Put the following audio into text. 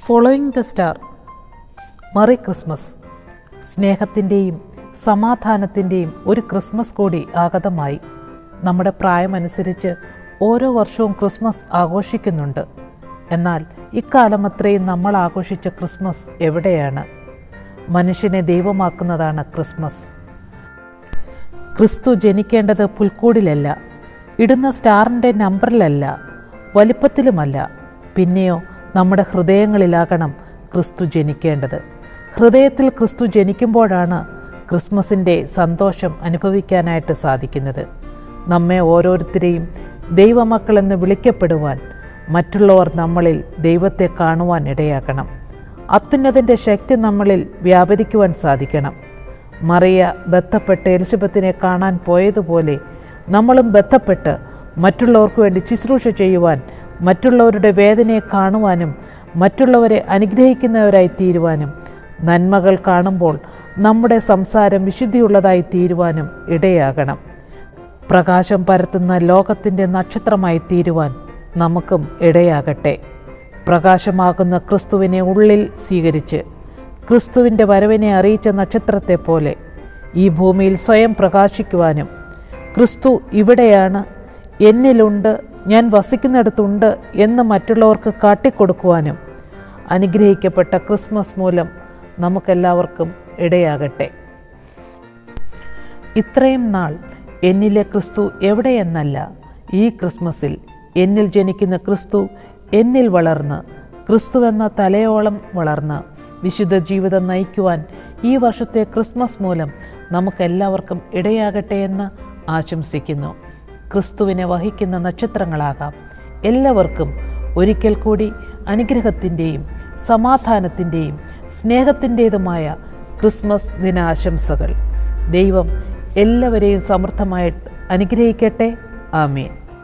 Following the star. മറി Christmas. സ്നേഹത്തിൻ്റെയും സമാധാനത്തിൻ്റെയും ഒരു ക്രിസ്മസ് കൂടി ആഗതമായി. നമ്മുടെ പ്രായമനുസരിച്ച് ഓരോ വർഷവും ക്രിസ്മസ് ആഘോഷിക്കുന്നുണ്ട്. എന്നാൽ ഇക്കാലം അത്രയും നമ്മൾ ആഘോഷിച്ച ക്രിസ്മസ് എവിടെയാണ്? മനുഷ്യനെ ദൈവമാക്കുന്നതാണ് ക്രിസ്മസ്. ക്രിസ്തു ജനിക്കേണ്ടത് പുൽക്കൂടിലല്ല, ഇടുന്ന സ്റ്റാറിൻ്റെ നമ്പറിലല്ല, വലിപ്പത്തിലുമല്ല, പിന്നെയോ നമ്മുടെ ഹൃദയങ്ങളിലാകണം ക്രിസ്തു ജനിക്കേണ്ടത്. ഹൃദയത്തിൽ ക്രിസ്തു ജനിക്കുമ്പോഴാണ് ക്രിസ്മസിൻ്റെ സന്തോഷം അനുഭവിക്കാനായിട്ട് സാധിക്കുന്നത്. നമ്മെ ഓരോരുത്തരെയും ദൈവമക്കളെന്ന് വിളിക്കപ്പെടുവാൻ, മറ്റുള്ളവർ നമ്മളിൽ ദൈവത്തെ കാണുവാൻ ഇടയാക്കണം. അത്യുന്നതൻ്റെ ശക്തി നമ്മളിൽ വ്യാപരിക്കുവാൻ സാധിക്കണം. മറിയ ബന്ധപ്പെട്ട് എലിസബത്തിനെ കാണാൻ പോയതുപോലെ നമ്മളും ബന്ധപ്പെട്ട് മറ്റുള്ളവർക്ക് വേണ്ടി ശുശ്രൂഷ ചെയ്യുവാൻ, മറ്റുള്ളവരുടെ വേദനയെ കാണുവാനും, മറ്റുള്ളവരെ അനുഗ്രഹിക്കുന്നവരായി തീരുവാനും, നന്മകൾ കാണുമ്പോൾ നമ്മുടെ സംസാരം വിശുദ്ധിയുള്ളതായി തീരുവാനും ഇടയാകണം. പ്രകാശം പരത്തുന്ന ലോകത്തിൻ്റെ നക്ഷത്രമായി തീരുവാൻ നമുക്കും ഇടയാകട്ടെ. പ്രകാശമാകുന്ന ക്രിസ്തുവിനെ ഉള്ളിൽ സ്വീകരിച്ച് ക്രിസ്തുവിൻ്റെ വരവിനെ അറിയിച്ച നക്ഷത്രത്തെ പോലെ ഈ ഭൂമിയിൽ സ്വയം പ്രകാശിക്കുവാനും, ക്രിസ്തു ഇവിടെയാണ്, എന്നിലുണ്ട്, ഞാൻ വസിക്കുന്നിടത്തുണ്ട് എന്ന് മറ്റുള്ളവർക്ക് കാട്ടിക്കൊടുക്കുവാനും അനുഗ്രഹിക്കപ്പെട്ട ക്രിസ്മസ് മൂലം നമുക്കെല്ലാവർക്കും ഇടയാകട്ടെ. ഇത്രയും നാൾ എന്നിലെ ക്രിസ്തു എവിടെയെന്നല്ല, ഈ ക്രിസ്മസിൽ എന്നിൽ ജനിക്കുന്ന ക്രിസ്തു എന്നിൽ വളർന്ന്, ക്രിസ്തുവെന്ന തലയോളം വളർന്ന് വിശുദ്ധ ജീവിതം നയിക്കുവാൻ ഈ വർഷത്തെ ക്രിസ്മസ് മൂലം നമുക്കെല്ലാവർക്കും ഇടയാകട്ടെ എന്ന് ആശംസിക്കുന്നു. ക്രിസ്തുവിനെ വഹിക്കുന്ന നക്ഷത്രങ്ങളാകാം. എല്ലാവർക്കും ഒരിക്കൽ കൂടി അനുഗ്രഹത്തിൻ്റെയും സമാധാനത്തിൻ്റെയും സ്നേഹത്തിൻ്റേതുമായ ക്രിസ്മസ് ദിനാശംസകൾ. ദൈവം എല്ലാവരെയും സമൃദ്ധമായിട്ട് അനുഗ്രഹിക്കട്ടെ. ആമേൻ.